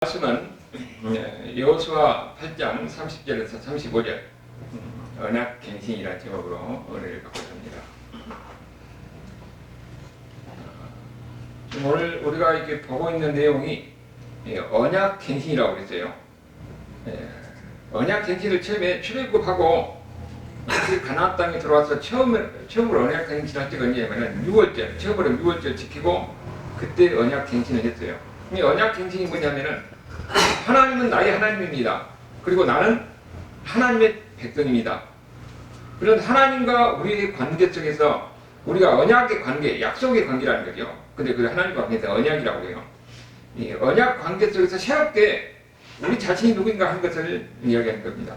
말씀은 여호수아 8장 30절에서 35절 언약갱신이라는 제목으로 은혜를 받고 있습니다. 오늘 우리가 이렇게 보고 있는 내용이 언약갱신이라고 그랬어요. 언약갱신을 처음에 출애굽하고 가나안 땅에 들어와서 처음으로 언약갱신을 할 때가 언제냐면 6월절, 처음으로 6월절 지키고 그때 언약갱신을 했어요. 이 언약갱신이 뭐냐면은 하나님은 나의 하나님입니다. 그리고 나는 하나님의 백성입니다. 그런 하나님과 우리의 관계 속에서 우리가 언약의 관계, 약속의 관계라는 거죠. 근데 그 하나님과 관계에서 언약이라고 해요. 이 언약 관계 속에서 새롭게 우리 자신이 누구인가 하는 것을 이야기하는 겁니다.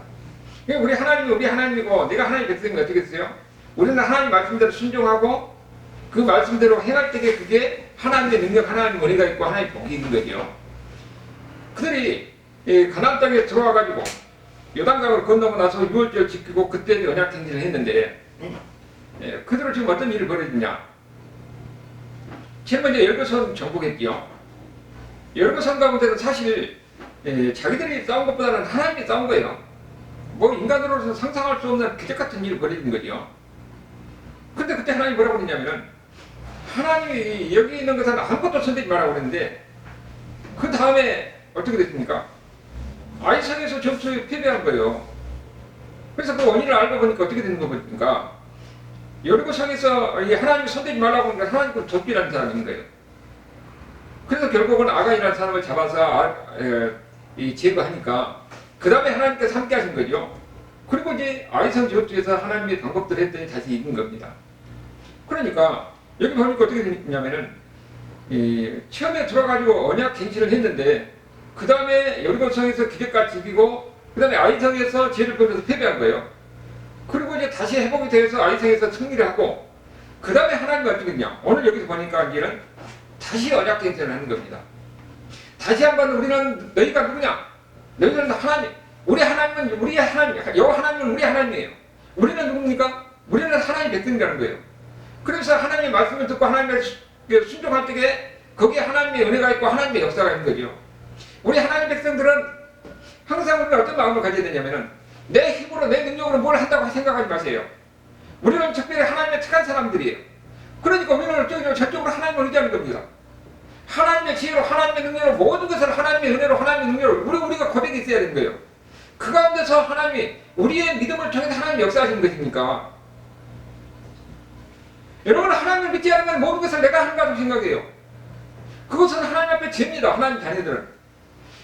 우리 하나님이 우리 하나님이고 내가 하나님의 백성이 어떻게 됐어요? 우리는 하나님 말씀대로 순종하고 그 말씀대로 행할 때에 그게 하나님의 능력, 하나님의 은혜가 있고 하나님의 복이 있는 거죠. 그들이 가나안 땅에 들어와가지고 요단강을 건너고 나서 6월절 지키고 그때 언약행진을 했는데 그들은 지금 어떤 일을 벌였느냐? 제일 먼저 열거선 정복했지요. 열거선 가운데는 사실 자기들이 싸운 것보다는 하나님이 싸운 거예요. 뭐 인간으로서 상상할 수 없는 기적 같은 일을 벌이는 거죠. 근데 그때 하나님이 뭐라고 그랬냐면은 하나님이 여기 있는 것은 아무것도 손대지 말라고 그랬는데 그 다음에 어떻게 됐습니까? 아이성에서 전투에 패배한 거예요. 그래서 그 원인을 알고 보니까 어떻게 되는 겁니까? 여리고성에서 하나님이 손대지 말라고 하니까 하나님을 덮기라는 사람이 있는 거예요. 그래서 결국은 아가이라는 사람을 잡아서 제거하니까 그 다음에 하나님께서 함께 하신 거죠. 그리고 이제 아이성 전투에서 하나님의 방법들을 했더니 다시 이긴 겁니다. 그러니까 여기 보니까 어떻게 되냐면은 처음에 들어가지고 언약갱신을 했는데 그 다음에 여리고성에서 기적같이 이기고 그 다음에 아이성에서 죄를 범해서 패배한 거예요. 그리고 이제 다시 회복이 되어서 아이성에서 승리를 하고 그 다음에 하나님이 어떻게 했냐? 오늘 여기서 보니까 이제는 다시 언약갱신을 하는 겁니다. 다시 한번 우리는 너희가 누구냐? 너희는 하나님, 우리 하나님은 우리의 하나님, 여호와 하나님은 우리 하나님이에요. 우리는 누굽니까? 우리는 하나님의 백성이라는 거예요. 그래서 하나님의 말씀을 듣고 하나님의 순종할 때에 거기에 하나님의 은혜가 있고 하나님의 역사가 있는 거죠. 우리 하나님 백성들은 항상 우리가 어떤 마음을 가져야 되냐면은 내 힘으로 내 능력으로 뭘 한다고 생각하지 마세요. 우리는 특별히 하나님의 특한 사람들이에요. 그러니까 우리는 저쪽으로 하나님을 의지하는 겁니다. 하나님의 지혜로 하나님의 능력으로 모든 것을 하나님의 은혜로 하나님의 능력으로 우리가 고백이 있어야 되는 거예요. 그 가운데서 하나님이 우리의 믿음을 통해서 하나님이 역사하시는 것입니까? 여러분 하나님을 믿지 않으면 모든 것을 내가 하는 거라고 생각해요. 그것은 하나님 앞에 죄입니다. 하나님 자녀들은.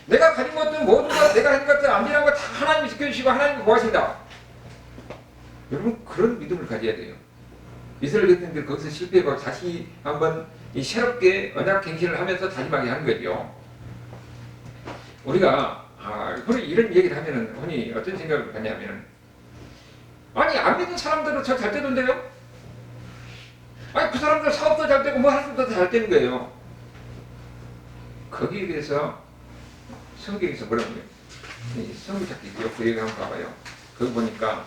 내가 가진 것들 모든 것 내가 하는 것들 안전한 거 다 하나님이 지켜주시고 하나님이 보호하신다. 여러분 그런 믿음을 가져야 돼요. 이스라엘 백성들 거기서 실패하고 다시 한번 새롭게 언약갱신을 하면서 다짐하게 하는 거죠. 우리가 이런 얘기를 하면은 흔히 어떤 생각을 갖냐면은 아니 안 믿는 사람들은 저 잘 되던데요? 아니 그 사람들 사업도 잘 되고 뭐 하는 것도 잘 되는 거예요. 거기에 대해서 성경에서 뭐라고 해요? 성경 찾기 있고요. 그 얘기 한번 봐봐요. 거기 보니까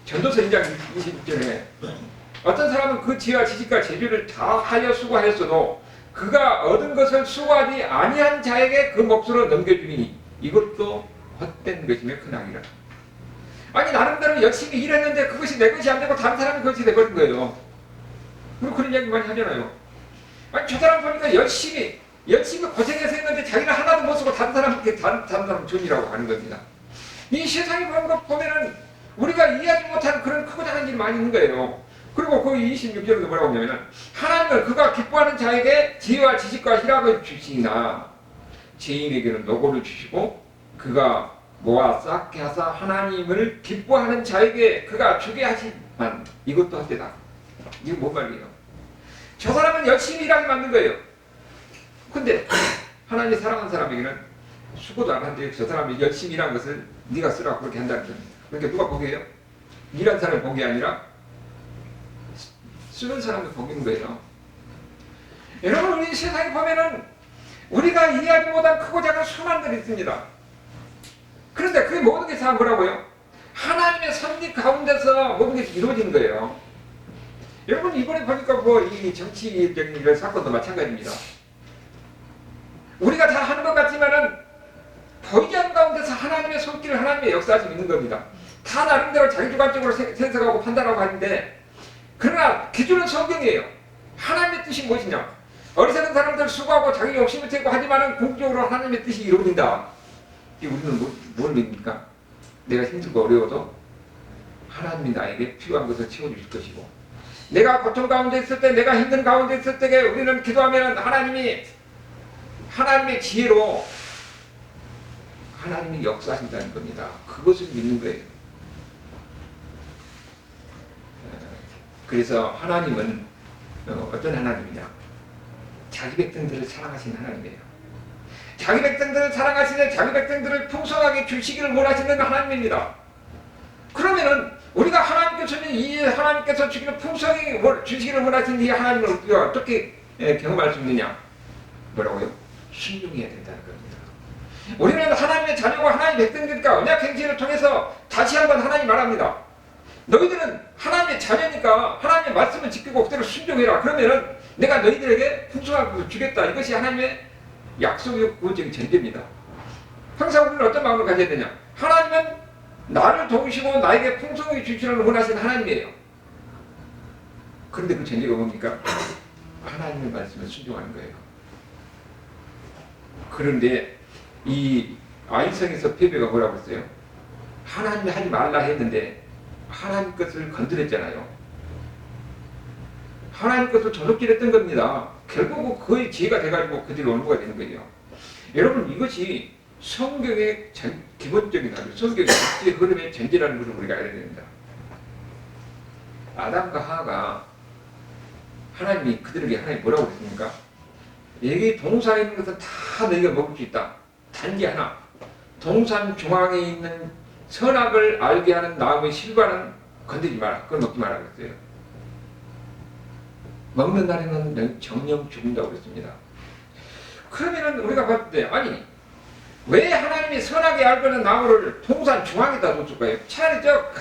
전도서 2장 26절에 어떤 사람은 그 지혜와 지식과 재주를 다 하여 수고하였어도 그가 얻은 것을 수고하지 아니한 자에게 그 몫으로 넘겨주니 이것도 헛된 것이며 크나니라. 아니 나름대로 열심히 일했는데 그것이 내 것이 안 되고 다른 사람이 그것이 돼버린 거예요. 그리고 그런 이야기 많이 하잖아요. 아니 저 사람 보니까 열심히 고생해서 했는데 자기는 하나도 못 쓰고 다른 사람 존이라고 하는 겁니다. 이 세상에 보면은 우리가 이해하지 못하는 그런 크고 작은 일이 많이 있는 거예요. 그리고 거기 26절에도 뭐라고 하냐면은 하나님은 그가 기뻐하는 자에게 지혜와 지식과 희락을 주시나 죄인에게는 노고를 주시고 그가 모아 쌓게 하사 하나님을 기뻐하는 자에게 그가 주게 하시만 이것도 헛되다. 이게 뭔 말이에요? 저 사람은 열심히 일하게 만든 거예요. 근데 하나님이 사랑하는 사람에게는 수고도 안 하는데 저 사람이 열심히 일한 것을 네가 쓰라고 그렇게 한다는 겁니다. 그러니까 누가 복이에요? 일한 사람이 복이 아니라 쓰는 사람이 복인 거예요. 여러분 우리 세상에 보면은 우리가 이해하지 못한 크고 작은 수많은 일이 있습니다. 그런데 그게 모든 게 다 뭐라고요? 하나님의 섭리 가운데서 모든 것이 이루어진 거예요. 여러분 이번에 보니까 이 정치적인 이런 사건도 마찬가지입니다. 우리가 다 하는 것 같지만은 보이지 않는 가운데서 하나님의 손길을 하나님의 역사하심이 있는 겁니다. 다 나름대로 자기 주관적으로 생각하고 판단하고 하는데 그러나 기준은 성경이에요. 하나님의 뜻이 무엇이냐? 어리석은 사람들 수고하고 자기 욕심을 채고 하지만은 궁극적으로 하나님의 뜻이 이루어진다. 우리는 뭘 믿습니까? 내가 힘들고 어려워도 하나님이 나에게 필요한 것을 채워주실 것이고, 내가 고통 가운데 있을 때, 내가 힘든 가운데 있을 때 우리는 기도하면 하나님의 지혜로 하나님이 역사하신다는 겁니다. 그것을 믿는 거예요. 그래서 하나님은 어떤 하나님이냐? 자기 백성들을 사랑하시는 하나님이에요. 자기 백성들을 사랑하시는, 자기 백성들을 풍성하게 주시기를 원하시는 하나님입니다. 그러면은 우리가 하나님께서는 이 하나님께서 주시기를 풍성하게 주시기를 원하시는 이 하나님을 우리가 어떻게 경험할 수 있느냐? 뭐라고요? 순종해야 된다는 겁니다. 우리는 하나님의 자녀고 하나님의 백성들이니까 언약 행실을 통해서 다시 한번 하나님 말합니다. 너희들은 하나님의 자녀니까 하나님의 말씀을 지키고 그대로 순종해라. 그러면은 내가 너희들에게 풍성한 것을 주겠다. 이것이 하나님의 약속의 구원적인 전제입니다. 항상 우리는 어떤 마음을 가져야 되냐? 하나님은 나를 도우시고 나에게 풍성하게 주시는 원하시는 하나님이에요. 그런데 그 전제가 뭡니까? 하나님의 말씀을 순종하는 거예요. 그런데 이 아이성에서 페베가 뭐라고 했어요? 하나님이 하지 말라 했는데 하나님 것을 건드렸잖아요. 하나님 것을 저속질했던 겁니다. 결국 그의 지혜가 돼가지고 그들이 원고가 되는 거예요. 여러분, 이것이 성경의 기본적인 성경의 역사의 흐름의 전제라는 것을 우리가 알아야 됩니다. 아담과 하와가 하나님이 그들에게 하나님 뭐라고 그랬습니까? 여기 동산에 있는 것은 다 너희가 먹을 수 있다. 단지 하나, 동산 중앙에 있는 선악을 알게 하는 나무의 실과는 건드리지 마라. 그걸 먹지 마라 그랬어요. 먹는 날에는 정령 죽는다고 그랬습니다. 그러면은 우리가 봤을 때, 아니 왜 하나님이 선하게 알고는 나무를 동산 중앙에다 뒀을까요? 차라리 저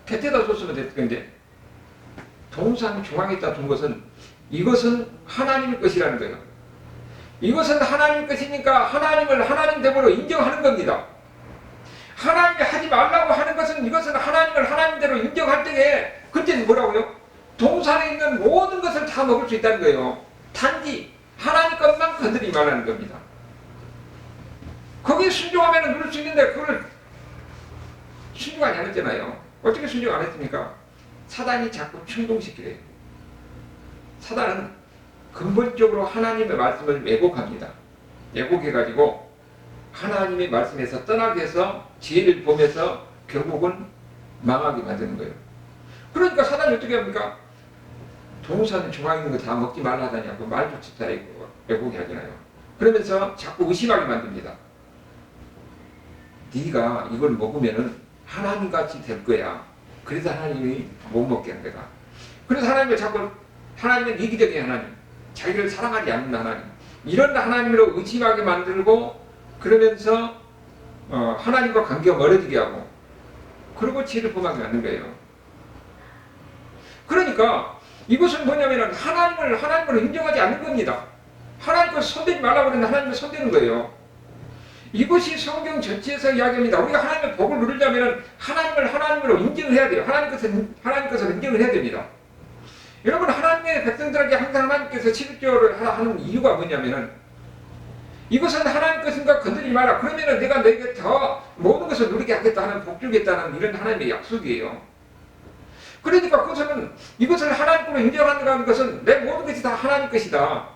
곁에다 뒀으면 됐을 건데, 동산 중앙에다 둔 것은 이것은 하나님의 것이라는 거예요. 이것은 하나님의 것이니까 하나님을 하나님 대보로 인정하는 겁니다. 하나님이 하지 말라고 하는 것은 이것은 하나님을 하나님대로 인정할 때에 그때는 뭐라고요? 동산에 있는 모든 것을 다 먹을 수 있다는 거예요. 단지 하나님 것만 건드리지 말라는 겁니다. 거기에 순종하면 누릴 수 있는데 그걸 순종하지 않았잖아요. 어떻게 순종 안 했습니까? 사단이 자꾸 충동시키래요. 사단은 근본적으로 하나님의 말씀을 왜곡합니다. 왜곡해가지고 하나님의 말씀에서 떠나게 해서 지혜를 보면서 결국은 망하게 만드는 거예요. 그러니까 사단이 어떻게 합니까? 동산 중앙에 있는 거 다 먹지 말라 하다냐고 말조차 왜곡이 하잖아요. 그러면서 자꾸 의심하게 만듭니다. 네가 이걸 먹으면은 하나님같이 될 거야. 그래서 하나님이 못 먹게 한 거다. 그래서 하나님은 이기적인 하나님, 자기를 사랑하지 않는 하나님, 이런 하나님으로 의심하게 만들고 그러면서 하나님과 관계가 멀어지게 하고 그리고 지혜를 범하게 만든 거예요. 그러니까 이것은 뭐냐면 하나님을 인정하지 않는 겁니다. 하나님 것을 손대지 말라고 그러는데 하나님을 손대는 거예요. 이것이 성경 전체에서 이야기합니다. 우리가 하나님의 복을 누리려면 하나님을 하나님으로 인정을 해야 돼요. 하나님 것을 인정을 해야 됩니다. 여러분, 하나님의 백성들에게 항상 하나님께서 11조를 하는 이유가 뭐냐면은 이것은 하나님 것인가 건드리지 마라. 그러면은 내가 너에게 더 모든 것을 누리게 하겠다 하는 복 주겠다는 이런 하나님의 약속이에요. 그러니까 그것은 이것을 하나님으로 인정하는 것은 내 모든 것이 다 하나님 것이다.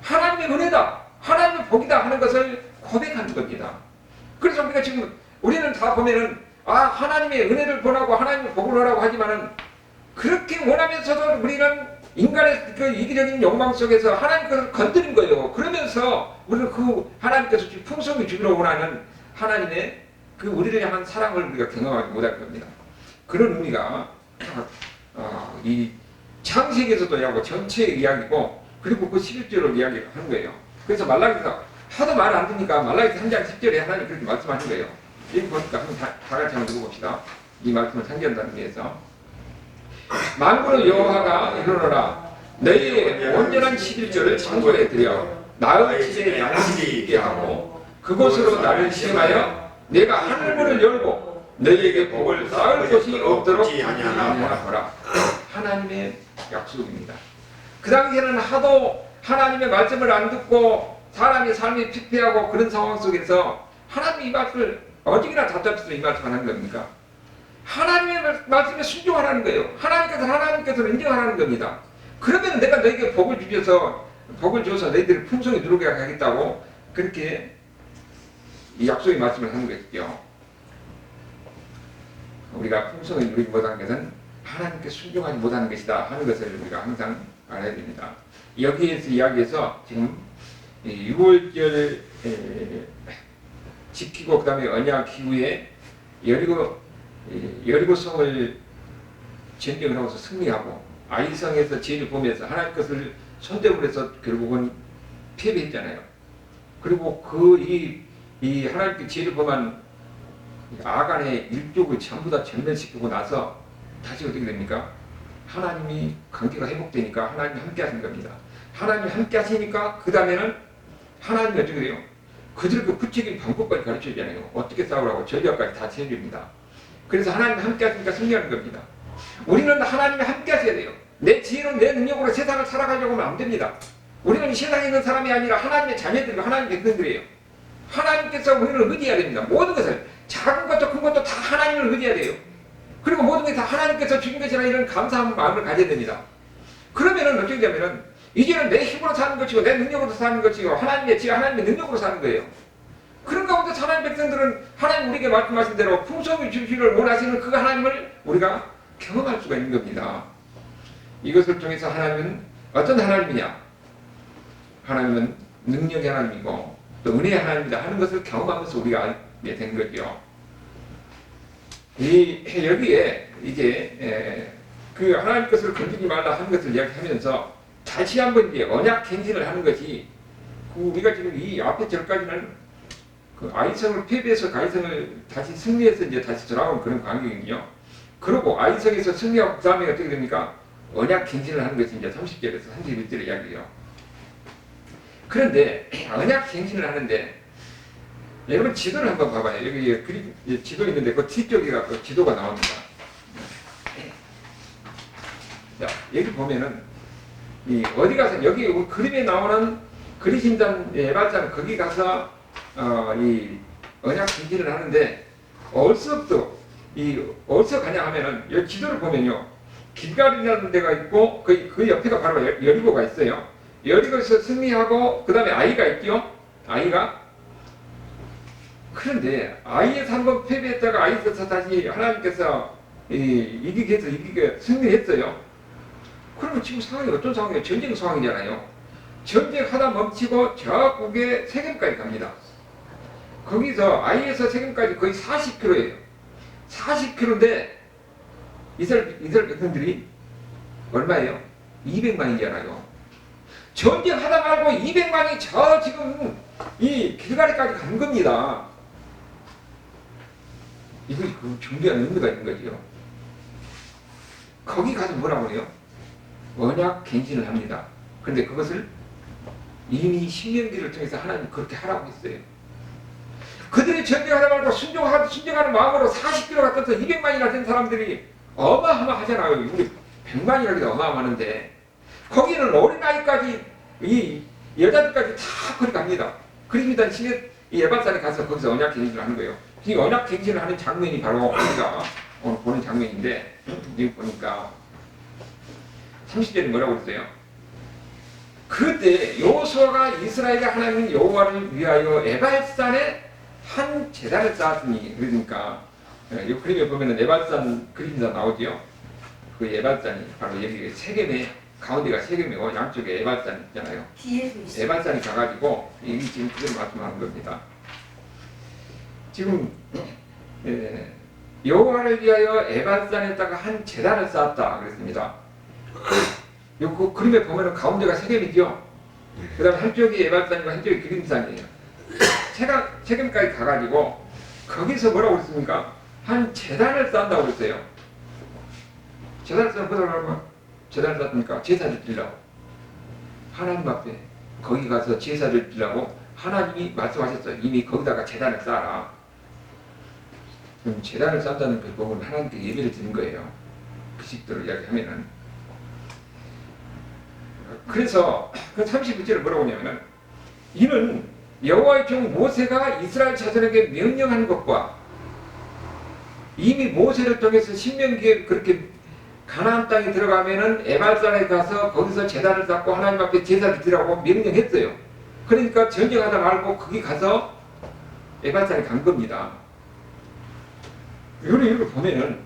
하나님의 은혜다. 하나님의 복이다 하는 것을 고백하는 겁니다. 그래서 우리가 지금 우리는 다 보면은 하나님의 은혜를 권하고 하나님의 복을 하라고 하지만은 그렇게 원하면서도 우리는 인간의 그 이기적인 욕망 속에서 하나님 것을 건드린 거예요. 그러면서 우리는 그 하나님께서 풍성히 주기로 원하는 하나님의 그 우리를 향한 사랑을 우리가 경험하지 못할 겁니다. 그런 의미가 이 창세기에서도 이야기하고 전체의 이야기고 그리고 그 11절을 이야기하는 거예요. 그래서 말라기에서 하도 말 안 듣니까 말라기서 3장 10절에 하나님 그렇게 말씀하신 거예요. 여기 보니까 한번 다 같이 한번 읽어봅시다. 이 말씀을 상기한다는 의미에서 만군의 여호와가 이르노라 너희의 온전한 11조를 창조해 드려 나의 집에 양식이 있게 하고 그곳으로 나를 시행하여 내가 하늘문을 열고 너희에게 복을 쌓을 곳이 없도록 아니하나 보라. 하나님의 약속입니다. 그 당시에는 하도 하나님의 말씀을 안 듣고 사람의 삶이 피폐하고 그런 상황 속에서 하나님의 이 말씀을 어디나 답답해서 이 말씀을 하는 겁니까? 하나님의 말씀에 순종하라는 거예요. 하나님께서 인정하라는 겁니다. 그러면 내가 너에게 복을 줘서 너희들이 풍성히 누르게 하겠다고 그렇게 이 약속의 말씀을 하는 것이죠. 우리가 풍성히 누리지 못하는 것은 하나님께 순종하지 못하는 것이다 하는 것을 우리가 항상 알아야 됩니다. 여기에서 이야기해서 지금 6월절 지키고 그 다음에 언약 이후에 여리고성을 전쟁을 하고서 승리하고 아이성에서 죄를 보면서 하나님 것을 손대고 해서 결국은 패배했잖아요. 그리고 이 하나님께 죄를 범한 아간의 일족을 전부 다 전멸시키고 나서 다시 어떻게 됩니까? 하나님이 관계가 회복되니까 하나님이 함께 하신 겁니다. 하나님이 함께 하시니까 그 다음에는 하나님이 어떻게 돼요? 그들 그 구체적인 방법까지 가르쳐주잖아요. 어떻게 싸우라고 전략까지 다 지어줍니다. 그래서 하나님이 함께 하시니까 승리하는 겁니다. 우리는 하나님이 함께 하셔야 돼요. 내 지혜로 내 능력으로 세상을 살아가려고 하면 안 됩니다. 우리는 이 세상에 있는 사람이 아니라 하나님의 자녀들이고 하나님의 백성들이에요. 하나님께서 우리를 의지해야 됩니다. 모든 것을 작은 것도 큰 것도 다 하나님을 의지해야 돼요. 그리고 모든 게 다 하나님께서 주신 것이라 이런 감사한 마음을 가져야 됩니다. 그러면은 어떻게 되면은 이제는 내 힘으로 사는 것이고 내 능력으로 사는 것이고 하나님의 지혜, 하나님의 능력으로 사는 거예요. 그런 가운데 하나님 백성들은 하나님 우리에게 말씀하신 대로 풍성히 주시기를 원하시는 그 하나님을 우리가 경험할 수가 있는 겁니다. 이것을 통해서 하나님은 어떤 하나님이냐? 하나님은 능력의 하나님이고 또 은혜의 하나님이다 하는 것을 경험하면서 우리가 알게 된 거죠. 여기에 이제 그 하나님 것을 건드리지 말라 하는 것을 이야기하면서 다시 한번 이제 언약 갱신을 하는 것이 우리가 지금 이 앞에 절까지는 그 아이성을 패배해서 가이성을 다시 승리해서 이제 다시 돌아온 그런 광경이요. 그리고 아이성에서 승리하고 그 다음에 어떻게 됩니까? 언약 갱신을 하는 것이 이제 30절에서 31절의 이야기예요. 그런데 언약 갱신을 하는데 여러분 지도를 한번 봐봐요. 여기 그림 지도 있는데 그 뒤쪽에 그 지도가 나옵니다. 자, 여기 보면은 어디 가서 여기 그림에 나오는 그리신단 에발산 거기 가서 이 언약 갱신을 하는데 어디서 가냐 하면은 여기 지도를 보면요. 길갈이라는 데가 있고 그 옆에가 바로 여리고가 있어요. 여리고에서 승리하고 그 다음에 아이가 있죠. 아이가 그런데 아이에서 한번 패배했다가 아이에서 다시 하나님께서 이기게 승리했어요. 그러면 지금 상황이 어떤 상황이에요? 전쟁 상황이잖아요. 전쟁하다 멈추고 저 북에 세겜까지 갑니다. 거기서 아이에서 세겜까지 거의 40km예요. 40km인데 이스라엘 백성들이 얼마예요? 200만이잖아요. 전쟁하다 말고 200만이 저 지금 이 길가리까지 간 겁니다. 이거 그 중요한 의미가 있는 거죠. 거기 가서 뭐라고 해요? 언약 갱신을 합니다. 그런데 그것을 이미 신명기를 통해서 하나님 그렇게 하라고 했어요. 그들이 전쟁하다 말고 순종하는 마음으로 40km 갔다서 200만이나 된 사람들이 어마어마하잖아요. 우리 100만이라고 해도 어마어마한데 거기는 어린아이까지 이 여자들까지 다 거기 갑니다. 그러니까 이 에발산에 가서 거기서 언약 갱신을 하는 거예요. 이 언약 갱신을 하는 장면이 바로 우리가 오늘 보는 장면인데 여기 보니까 30절에 뭐라고 했어요? 그때 여호수아가 이스라엘의 하나님 여호와를 위하여 에발산에 한 제단을 쌓았으니 그러니까 이 그림에 보면은 에발산 그림자 나오지요. 그 에발산이 바로 여기 세겜의 가운데가 세겜이고 양쪽에 에발산 있잖아요. 에발산이 가가지고 이 지금 그걸 말씀하는 겁니다. 지금 여호와를 위하여 에발산에다가 한 제단을 쌓았다 그랬습니다. 그 그림에 보면은 가운데가 세겜이죠. 그 다음에 한쪽이 에발산이고 한쪽이 그림산이에요. 세겜까지 가가지고 거기서 뭐라고 그랬습니까? 한 제단을 쌓는다고 그랬어요. 제단을 쌓는 뭐라고 하면 제단을 쌓습니까? 제사를 드리려고 하나님 앞에 거기 가서 제사를 드리라고 하나님이 말씀하셨어요. 이미 거기다가 제단을 쌓아라. 그럼 제단을 쌓다는 그 부분은 하나님께 예배를 드린 거예요. 그 식도를 이야기하면은. 그래서 그 39절을 뭐라고 하냐면은 이는 여호와의 종 모세가 이스라엘 자손에게 명령한 것과 이미 모세를 통해서 신명기에 그렇게 가나안 땅에 들어가면은 에발산에 가서 거기서 제단을 쌓고 하나님 앞에 제사를 드리라고 명령했어요. 그러니까 전쟁하다 말고 거기 가서 에발산에 간 겁니다. 이걸 보면은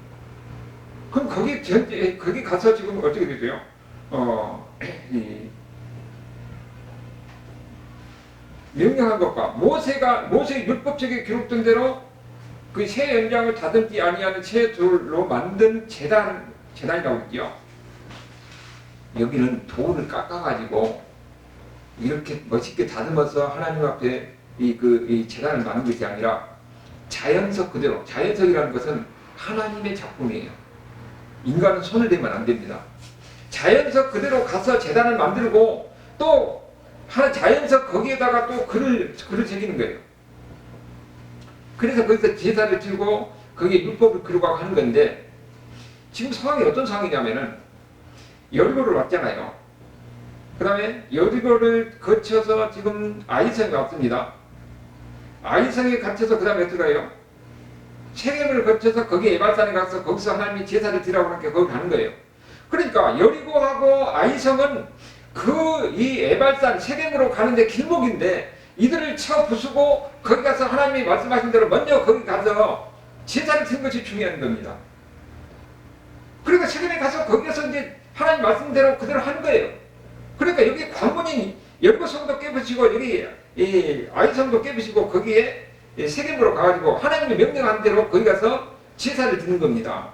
그럼 거기 가서 지금 어떻게 되죠? 명령한 것과 모세의 율법책에 기록된 대로 그 새 연장을 다듬지 아니하는 새 돌로 만든 제단이라고 했죠. 여기는 돌을 깎아가지고 이렇게 멋있게 다듬어서 하나님 앞에 이 제단을 만든 것이 아니라 자연석 그대로, 자연석이라는 것은 하나님의 작품이에요. 인간은 손을 대면 안 됩니다. 자연석 그대로 가서 제단을 만들고 또 자연석 거기에다가 또 글을 새기는 거예요. 그래서 거기서 제사를 드리고 거기에 율법을 그려가고 하는 건데 지금 상황이 어떤 상황이냐면은 여리고를 왔잖아요. 그 다음에 여리고를 거쳐서 지금 아이성에 왔습니다. 아이성에 갇혀서 그 다음에 어떻게 가요? 세겜을 거쳐서 거기 에발산에 가서 거기서 하나님이 제사를 드리라고 하니까 거기 가는 거예요. 그러니까 여리고하고 아이성은 이 에발산 세겜으로 가는데 길목인데 이들을 쳐 부수고 거기 가서 하나님이 말씀하신 대로 먼저 거기 가서 제사를 드린 것이 중요한 겁니다. 그러니까 세겜에 가서 거기에서 이제 하나님 말씀대로 그대로 하는 거예요. 그러니까 여기 관문인 여리고 성도 깨부시고 여기 아이성도 깨부시고 거기에 세겜으로 가가지고 하나님이 명령한 대로 거기 가서 제사를 드리는 겁니다.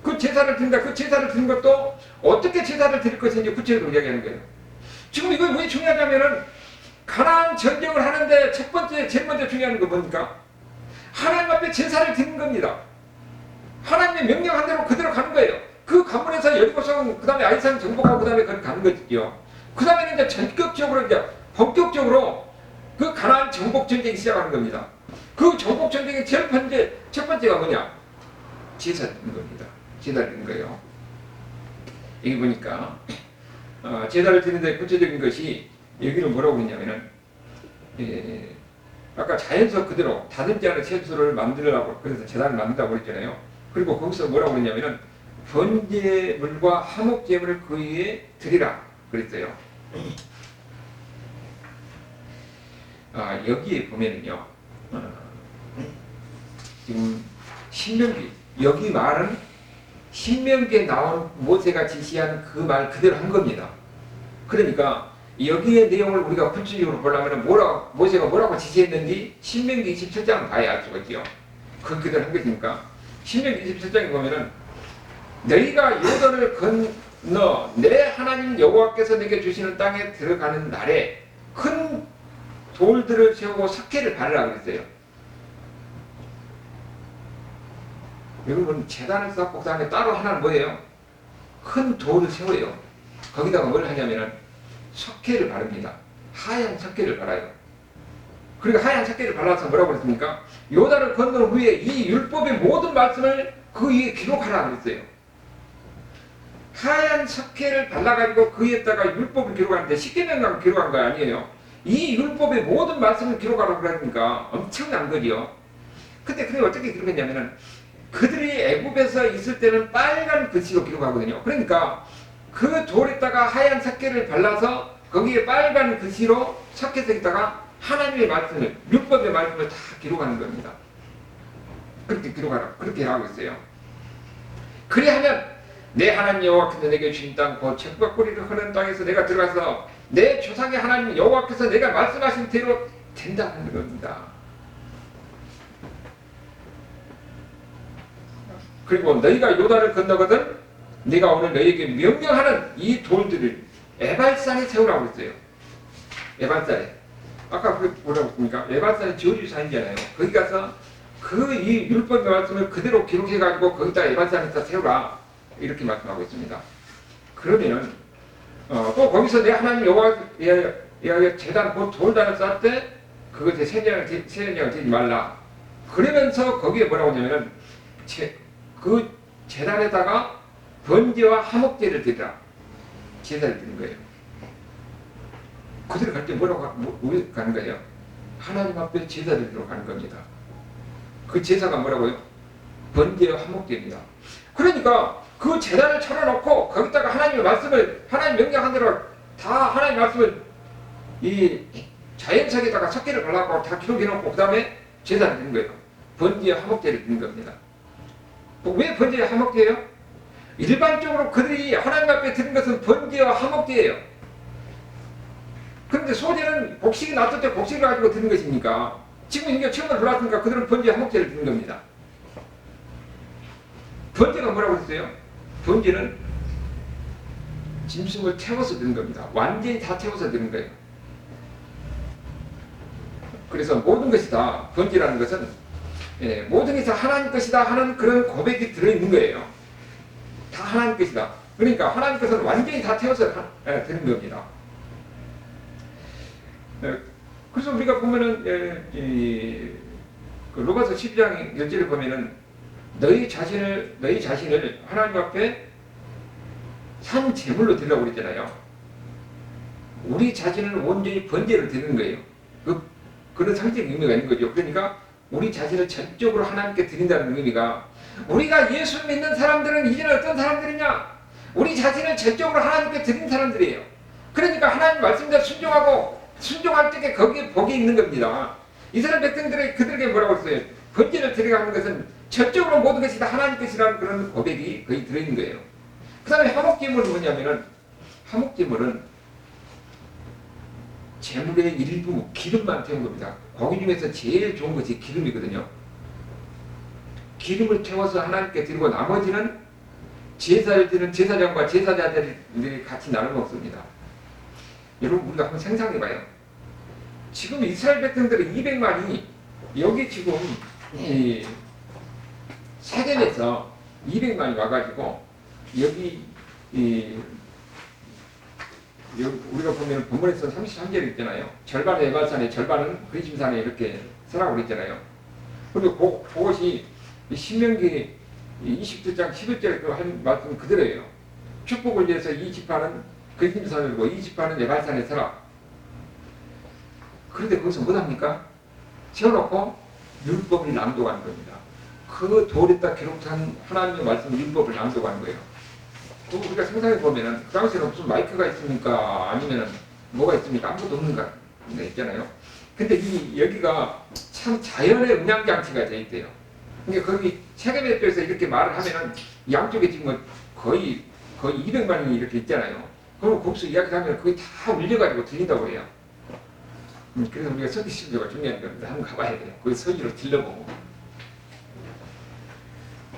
그 제사를 드린다. 그 제사를 드린 것도 어떻게 제사를 드릴 것인지 구체적으로 이야기하는 거예요. 지금 이거 왜 중요하냐면은 가나안 전쟁을 하는데 제일 먼저 중요한 건 뭡니까? 하나님 앞에 제사를 드리는 겁니다. 하나님의 명령한 대로 그대로 가는 거예요. 그 관문에서 여리고성, 그 다음에 아이산 정복하고 그 다음에 거기 가는 거죠. 그 다음에는 이제 전격적으로 본격적으로 그 가나안 정복 전쟁이 시작하는 겁니다. 그 정복 전쟁의 첫 번째가 뭐냐? 제사 드리는 겁니다. 제사 드리는 거예요. 여기 보니까 제사를 드리는데 구체적인 것이 여기는 뭐라고 했냐면은 아까 자연석 그대로 다듬지 않은 채소를 만들라고 그래서 제단을 만든다고 그랬잖아요. 그리고 거기서 뭐라고 했냐면은 번제물과 화목제물을 그 위에 드리라 그랬어요. 여기에 보면은요 지금 신명기 여기 말은 신명기에 나온 모세가 지시한 그 말 그대로 한 겁니다. 그러니까 여기의 내용을 우리가 구체적으로 보려면 모세가 뭐라고 지시했는지 신명기 27장을 봐야 알 수가 있죠. 그 그대로 한 것이니까 신명기 27장에 보면은 너희가 요단을 건너 내 하나님 여호와께서 내게 주시는 땅에 들어가는 날에 큰 돌들을 세우고 석회를 바르라 그랬어요. 여러분 제단을 쌓고 그 다음에 따로 하나는 뭐예요? 큰 돌을 세워요. 거기다가 뭘 하냐면은 석회를 바릅니다. 하얀 석회를 발라요. 그리고 하얀 석회를 발라서 뭐라고 그랬습니까? 요단을 건넌 후에 이 율법의 모든 말씀을 그 위에 기록하라 그랬어요. 하얀 석회를 발라가지고 그 위에다가 율법을 기록하는데 십계명만 기록한 거 아니에요. 이 율법의 모든 말씀을 기록하라고 그러니까 엄청난 거지요. 근데 그게 어떻게 기록했냐면은 그들이 애굽에서 있을 때는 빨간 글씨로 기록하거든요. 그러니까 그 돌에다가 하얀 석회를 발라서 거기에 빨간 글씨로 석회색에다가 하나님의 말씀을, 율법의 말씀을 다 기록하는 겁니다. 그렇게 기록하라. 그렇게 하고 있어요. 그래하면 내 하나님 여호와께서 내게 주신 땅 곧 젖과 꿀이 흐르는 땅에서 내가 들어가서 내 조상의 하나님 여호와께서 내가 말씀하신 대로 된다는 겁니다. 그리고 너희가 요단을 건너거든 내가 오늘 너희에게 명령하는 이 돌들을 에발산에 세우라고 했어요. 에발산에. 아까 그 뭐라고 했습니까? 에발산이 지오주산이잖아요. 거기 가서 그 이 율법의 말씀을 그대로 기록해가지고 거기다 에발산에다 세우라. 이렇게 말씀하고 있습니다. 그러면은 또 거기서 내 하나님 여호와 야, 재단 곧 돌단을 쌓을 때 그것에 세련을 되지 말라. 그러면서 거기에 뭐라고 하냐면은 그 재단에다가 번제와 화목제를 드리라. 제사를 드린 거예요. 그대로 갈 때 뭐라고 가는 거예요? 하나님 앞에 제사를 드리러 가는 겁니다. 그 제사가 뭐라고요? 번제와 화목제입니다. 그러니까 그 제단을 차려놓고 거기다가 하나님의 말씀을 하나님 명령한 대로 다 하나님 말씀을 이 자연석에다가 석계를 발라갖고 다 기록해놓고 그 다음에 제사를 드린 거예요. 번제와 화목제를 드린 겁니다. 왜 번제와 화목제예요? 일반적으로 그들이 하나님 앞에 드린 것은 번제와 화목제예요. 그런데 소제는 곡식이 났을 때 곡식을 가지고 드린 것입니까? 지금 이게 처음으로 들어왔으니까 그들은 번제와 화목제를 드린 겁니다. 번제가 뭐라고 했어요? 번제는 짐승을 태워서 드는 겁니다. 완전히 다 태워서 드는 거예요. 그래서 모든 것이 다 번제라는 것은 모든 것이 다 하나님 것이다 하는 그런 고백이 들어있는 거예요. 다 하나님 것이다. 그러니까 하나님 것은 완전히 다 태워서 드는 겁니다. 그래서 우리가 보면은 그 로마서 12장 1절에 보면은 너희 자신을 하나님 앞에 산 제물로 드리라고 그랬잖아요. 우리 자신을 온전히 번제를 드리는 거예요. 그런 상징 의미가 있는 거죠. 그러니까 우리 자신을 전적으로 하나님께 드린다는 의미가, 우리가 예수 믿는 사람들은 이제는 어떤 사람들이냐? 우리 자신을 전적으로 하나님께 드린 사람들이에요. 그러니까 하나님 말씀대로 순종할 적에 거기에 복이 있는 겁니다. 이스라엘 백성들이 그들에게 뭐라고 했어요? 번제를 드리게 하는 것은 전적으로 모든 것이 다 하나님 것이라는 그런 고백이 거의 들어있는 거예요. 그 다음에 화목제물은 뭐냐면은, 화목제물은 제물의 일부 기름만 태운 겁니다. 고기 중에서 제일 좋은 것이 기름이거든요. 기름을 태워서 하나님께 드리고 나머지는 제사를 드리는 제사장과 제사자들이 같이 나눠 먹습니다. 여러분, 우리가 한번 생각해봐요. 지금 이스라엘 백성들의 200만이 여기 지금 세겜에서 200만이 와가지고 여기 우리가 보면 본문에서 33절이 있잖아요. 절반은 에발산에, 절반은 그리심산에 이렇게 서라고 그랬잖아요. 그리고 그것이 신명기 27장 11절에 그 한 말씀 그대로예요. 축복을 위해서 이 지파는 그리심산에 두고 이 지파는 에발산에 서라. 그런데 거기서 뭐합니까? 세워놓고 율법을 낭독하는 겁니다. 그 돌에다 기록한 하나님의 말씀 율법을 낭독하는 거예요. 우리가 생각해 보면은 그 당시에는 무슨 마이크가 있습니까? 아니면은 뭐가 있습니까? 아무것도 없는 거 있잖아요. 근데 여기가 참 자연의 음향장치가 돼 있대요. 그러니까 거기 세겜의 쪽에서 이렇게 말을 하면은 양쪽에 지금 거의 200만이 이렇게 있잖아요. 그럼 거기서 이야기하면 거의 다 울려가지고 들린다고 해요. 그래서 우리가 서기 심조가 중요한 겁니다. 한번 가봐야 돼요. 거기 서기로 들려보고.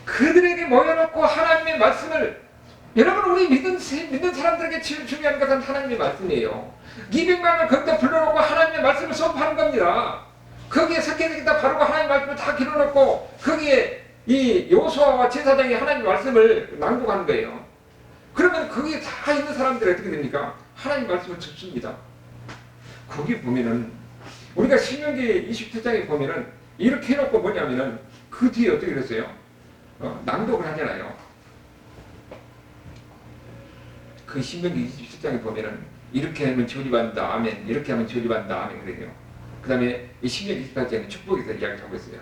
그들에게 모여놓고 하나님의 말씀을, 여러분, 우리 믿는 사람들에게 제일 중요한 것은 하나님의 말씀이에요. 200만을 거기다 불러놓고 하나님의 말씀을 선포하는 겁니다. 거기에 석계에다 바르고 하나님의 말씀을 다 길어놓고 거기에 이 여호수아와 제사장이 하나님의 말씀을 낭독하는 거예요. 그러면 거기에 다 있는 사람들이 어떻게 됩니까? 하나님의 말씀을 듣습니다. 거기 보면은 우리가 신명기 27장에 보면은 이렇게 해놓고 뭐냐면은 그 뒤에 어떻게 그랬어요? 낭독을 하잖아요. 그 신명기 27장에 보면은 이렇게 하면 조립한다 아멘, 이렇게 하면 조립한다 아멘 그래요. 그 다음에 이 신명기 28장에 축복에서 이야기를 하고 있어요.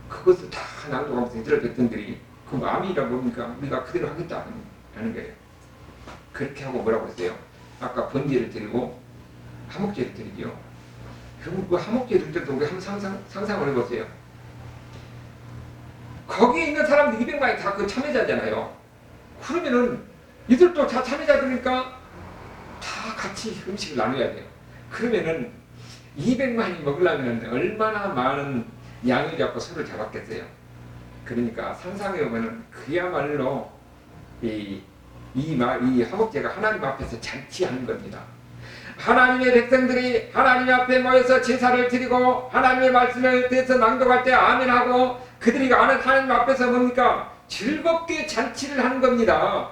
그것을 다 낭독하면서 이스라엘 백성들이 그 마음이라 뭡니까? 우리가 그대로 하겠다 하는 거예요. 그렇게 하고 뭐라고 했어요? 아까 번제를 드리고 화목제를 드리죠. 그럼 그 화목제를 드릴 때 우리 한번 상상을 해보세요. 거기에 있는 사람들 200만이 다 그 참여자잖아요. 그러면은 이들도 다 참여자들이니까 다 같이 음식을 나눠야 돼요. 그러면은 200만이 먹으려면 얼마나 많은 양을 잡고 서로 잡았겠어요. 그러니까 상상해보면 그야말로 이 화목제가 하나님 앞에서 잔치하는 겁니다. 하나님의 백성들이 하나님 앞에 모여서 제사를 드리고 하나님의 말씀을 대해서 낭독할 때 아멘하고 그들이 아는 하나님 앞에서 뭡니까? 즐겁게 잔치를 하는 겁니다.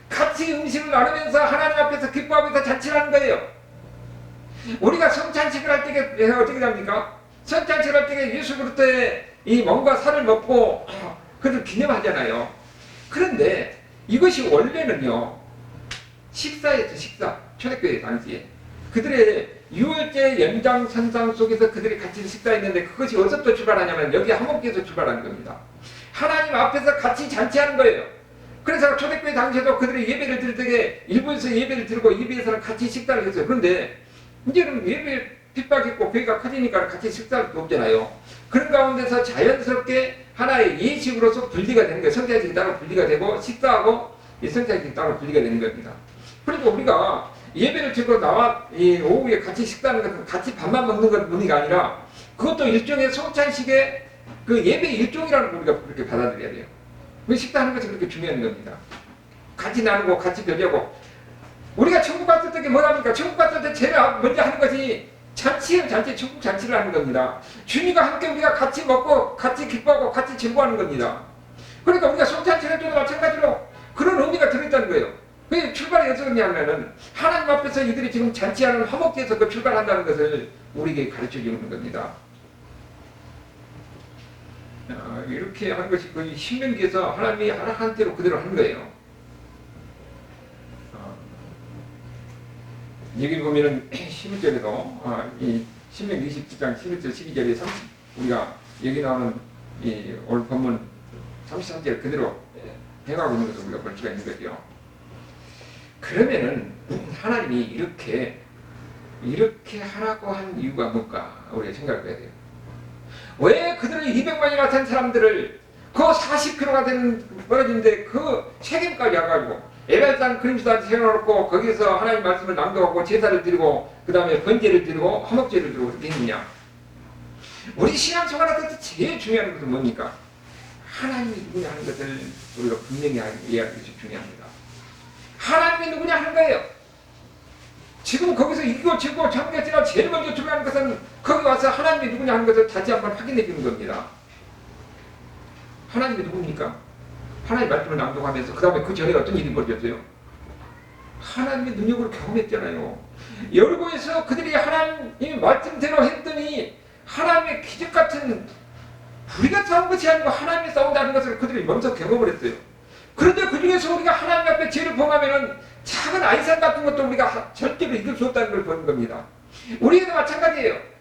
같이 음식을 나누면서 하나님 앞에서 기뻐하면서 잔치를 하는 거예요. 우리가 성찬식을 할 때 어떻게 합니까? 성찬식을 할 때 예수 그리스도의 이 몸과 살을 먹고 그를 기념하잖아요. 그런데 이것이 원래는요, 식사였죠, 식사. 초대교회 당시에. 그들의 유월절 연장선상 속에서 그들이 같이 식사했는데 그것이 어디서부터 출발하냐면 여기 한목교에서 출발하는 겁니다. 하나님 앞에서 같이 잔치하는 거예요. 그래서 초대교회 당시에도 그들이 예배를 드릴 때 일부에서 예배를 드리고 이부에서는 같이 식사를 했어요. 그런데 이제는 예배 핍박했고 교회가 커지니까 같이 식사할 수 없잖아요. 그런 가운데서 자연스럽게 하나의 예식으로서 분리가 되는 거예요. 성찬식이 따로 분리가 되고 식사하고 이 성찬식이 따로 분리가 되는 겁니다. 그러니까 우리가 예배를 드리고 나와 이 오후에 같이 식사하는 것은 같이 밥만 먹는 것 의미가 아니라 그것도 일종의 성찬식의 그 예배 일종이라는 걸 우리가 그렇게 받아들여야 돼요. 그 식사하는 것이 그렇게 중요한 겁니다. 같이 나누고 같이 배려고. 우리가 천국 갔을 때 뭐랍니까? 천국 갔을 때 제일 먼저 하는 것이 잔치예요. 잔치, 천국 잔치를 하는 겁니다. 주님과 함께 우리가 같이 먹고 같이 기뻐하고 같이 즐거워하는 겁니다. 그러니까 우리가 성찬식을 해도 마찬가지로 그런 의미가 들어있다는 거예요. 왜 출발이 어디서 그러냐면은 하나님 앞에서 이들이 지금 잔치하는 화목제에서 그 출발한다는 것을 우리에게 가르쳐 주는 겁니다. 이렇게 하는 것이 거의 신명기에서 하나님이 하나한테로 그대로 하는 거예요. 여기 보면은 11절에도 이 신명기 27장 11절 12절에 30 우리가 여기 나오는 이 오늘 본문 33절 그대로 해가고 있는 것을 우리가 볼 수가 있는 거죠. 그러면은 하나님이 이렇게 하라고 한 이유가 뭘까 우리가 생각해야 돼요. 왜 그들은 200만이나 된 사람들을 그 40km가 되는 멀어진데 그 책임까지 와가지고 에베산 그림수단에 세워놓고 거기서 하나님 말씀을 낭독하고 제사를 드리고 그 다음에 번제를 드리고 화목제를 드리고 그렇게 했느냐. 우리 신앙생활에서 제일 중요한 것은 뭡니까? 하나님이 누구냐 하는 것을 우리가 분명히 이해하는 것이 중요합니다. 하나님이 누구냐 하는 거예요. 지금 거기서 이거 지고 참겠지나 제일 먼저 중요한 것은 거기 와서 하나님이 누구냐 하는 것을 다시 한번 확인해 주는 겁니다. 하나님이 누굽니까? 하나님 말씀을 낭독하면서 그 다음에 그 전에 어떤 일이 벌어졌어요? 하나님의 능력을 경험했잖아요. 여리고에서 그들이 하나님의 말씀대로 했더니 하나님의 기적같은 우리가 싸운 것이 아니고 하나님이 싸운다는 것을 그들이 먼저 경험을 했어요. 그런데 그 중에서 우리가 하나님 앞에 죄를 범하면은 작은 아이산 같은 것도 우리가 절대로 이길 수 없다는 걸 보는 겁니다. 우리에도 마찬가지예요.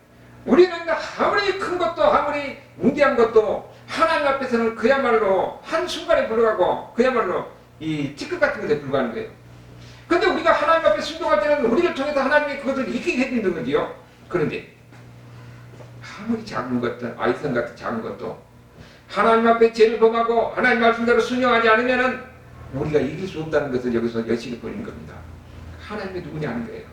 우리는 아무리 큰 것도 아무리 웅대한 것도 하나님 앞에서는 그야말로 한순간에 불과하고 그야말로 이 찌꺼 같은 것에 불과한 거예요. 그런데 우리가 하나님 앞에 순종할 때는 우리를 통해서 하나님이 그것을 이기게 해주는 거지요. 그런데 아무리 작은 것들, 아이산 같은 작은 것도 하나님 앞에 죄를 범하고 하나님 말씀대로 순종하지 않으면은 우리가 이길 수 없다는 것을 여기서 여실히 보이는 겁니다. 하나님이 누구냐 하는 거예요.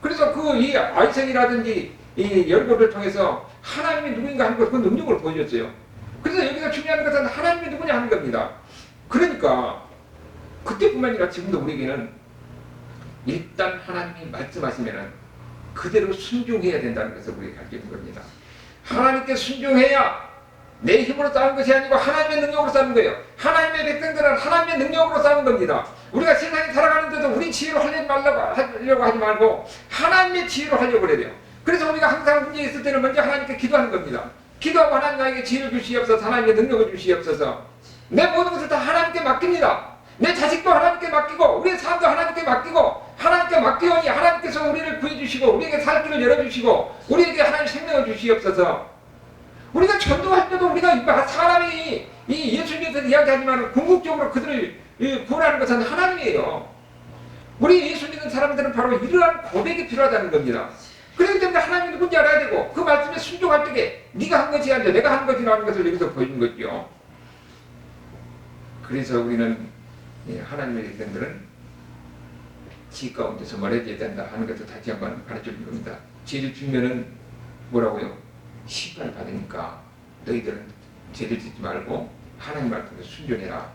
그래서 그 이 아이산이라든지 이 열고를 통해서 하나님이 누구인가 하는 그 능력을 보여줬어요. 그래서 여기서 중요한 것은 하나님이 누구냐 하는 겁니다. 그러니까 그때뿐만 아니라 지금도 우리에게는 일단 하나님이 말씀하시면은 그대로 순종해야 된다는 것을 우리에게 가르치는 겁니다. 하나님께 순종해야 내 힘으로 싸는 것이 아니고 하나님의 능력으로 싸는 거예요. 하나님의 백성들은 하나님의 능력으로 싸는 겁니다. 우리가 세상에 살아가는데도 우리 지혜로 하려고 하지 말고 하나님의 지혜로 하려고 그래야 돼요. 그래서 우리가 항상 문제 있을 때는 먼저 하나님께 기도하는 겁니다. 기도하고 하나님 나에게 지혜를 주시옵소서, 하나님의 능력을 주시옵소서. 내 모든 것을 다 하나님께 맡깁니다. 내 자식도 하나님께 맡기고 우리의 삶도 하나님께 맡기고 하나님께 맡기오니 하나님께서 우리를 구해주시고 우리에게 살 길을 열어주시고 우리에게 하나님 생명을 주시옵소서. 우리가 전도할 때도 우리가 사람이 이 예수님에 대해서 이야기하지만 궁극적으로 그들을 구원하는 것은 하나님이에요. 우리 예수 믿는 사람들은 바로 이러한 고백이 필요하다는 겁니다. 그렇기 때문에 하나님이 누군지 알아야 되고 그 말씀에 순종할 때에 네가 한 것이 아니라 내가 한 것이라는 것을 여기서 보이는 거죠. 그래서 우리는 하나님의 백성들은 지 가운데서 멀어져야 된다 하는 것을 다시 한번 가르쳐주는 겁니다. 죄를 지으면은 뭐라고요? 심판을 받으니까 너희들은 죄를 짓지 말고 하나님 말씀에 순종해라.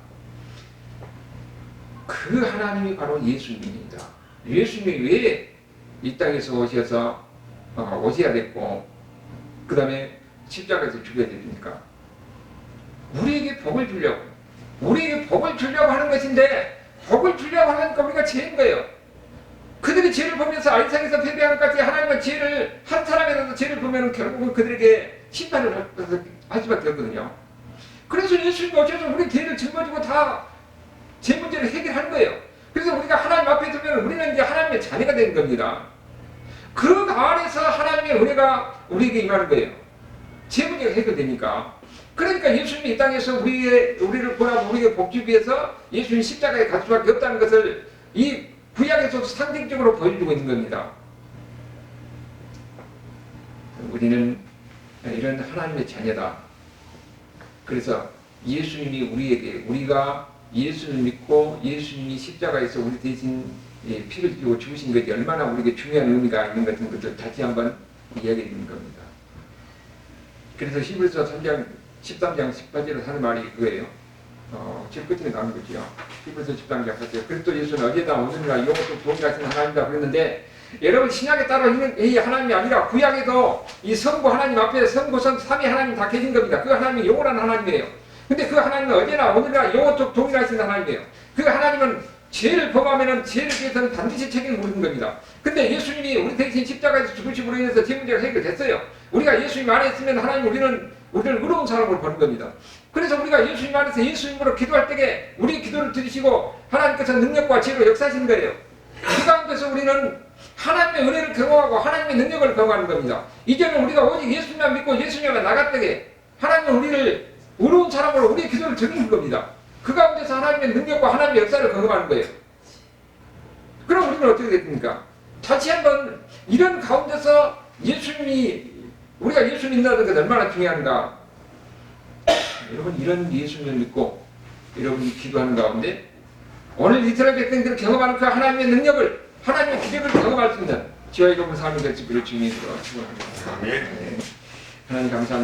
그 하나님이 바로 예수님입니다. 예수님이 왜 이 땅에서 오셔야 됐고 그 다음에 십자가에서 죽여야 됩니까? 우리에게 복을 주려고 하는 것인데 복을 주려고 하니까 우리가 죄인 거예요. 그들이 죄를 보면서 아이상에서 패배한 것 같이 하나님은 죄를 한 사람이라도 죄를 보면 결국은 그들에게 심판을 할 수밖에 없거든요. 그래서 예수님이 어쩌면 우리 죄를 짊어지고 다 죄 문제를 해결하는 거예요. 그래서 우리가 하나님 앞에 서면 우리는 이제 하나님의 자녀가 되는 겁니다. 그 안에서 하나님의 은혜가 우리에게 임하는 거예요. 죄 문제가 해결되니까. 그러니까 예수님이 이 땅에서 우리를 구하고 우리에게 복주기 위해서 예수님 십자가에 갈 수밖에 없다는 것을 이 구약에서 상징적으로 보여주고 있는 겁니다. 우리는 이런 하나님의 자녀다. 그래서 예수님이 우리가 예수를 믿고 예수님이 십자가에서 우리 대신 피를 흘리고 죽으신 것이 얼마나 우리에게 중요한 의미가 있는 같은 것을 다시 한번 이야기해 드리는 겁니다. 그래서 히브리서 3장 13장 18절에 하는 말이 그거예요. 제일 끝에 나오는 거죠. 히브리서 13장 18절. 그리스도 예수는 어제나 오늘이나 영원토록 동일하신 하나님이다 그랬는데, 여러분 신약에 따라 있는 이 하나님이 아니라 구약에도 이 성부 하나님 앞에 성부성 삼위 하나님 다 계신 겁니다. 그 하나님이 영원한 하나님이에요. 근데 그 하나님은 어제나 오늘이나 영원토록 동일하신 하나님이에요. 그 하나님은 죄를 범하면 죄를 위해서는 반드시 책임을 물는 겁니다. 근데 예수님이 우리 대신 십자가에서 죽으심으로 인해서 죄 문제가 해결됐어요. 우리가 예수님 안에 있으면 하나님 우리를 의로운 사람으로 보는 겁니다. 그래서 우리가 예수님 안에서 예수님으로 기도할 때에 우리 기도를 들으시고 하나님께서 능력과 지혜로 역사하시는 거예요. 그 가운데서 우리는 하나님의 은혜를 경험하고 하나님의 능력을 경험하는 겁니다. 이제는 우리가 오직 예수님만 믿고 예수님만 나갈 때에 하나님은 우리를 의로운 사람으로 우리의 기도를 드리는 겁니다. 그 가운데서 하나님의 능력과 하나님의 역사를 경험하는 거예요. 그럼 우리는 어떻게 됩니까? 다시 한번 이런 가운데서 우리가 예수 믿는다는 것이 얼마나 중요한가. 여러분 이런 예수님을 믿고 여러분이 기도하는 가운데 오늘 이스라엘 백성들을 경험하는 그 하나님의 능력을, 하나님의 기적을 경험할 수 있는 저와 여러분 삶이 될지 그를 주님으로 축원합니다. 하나님 감사합니다.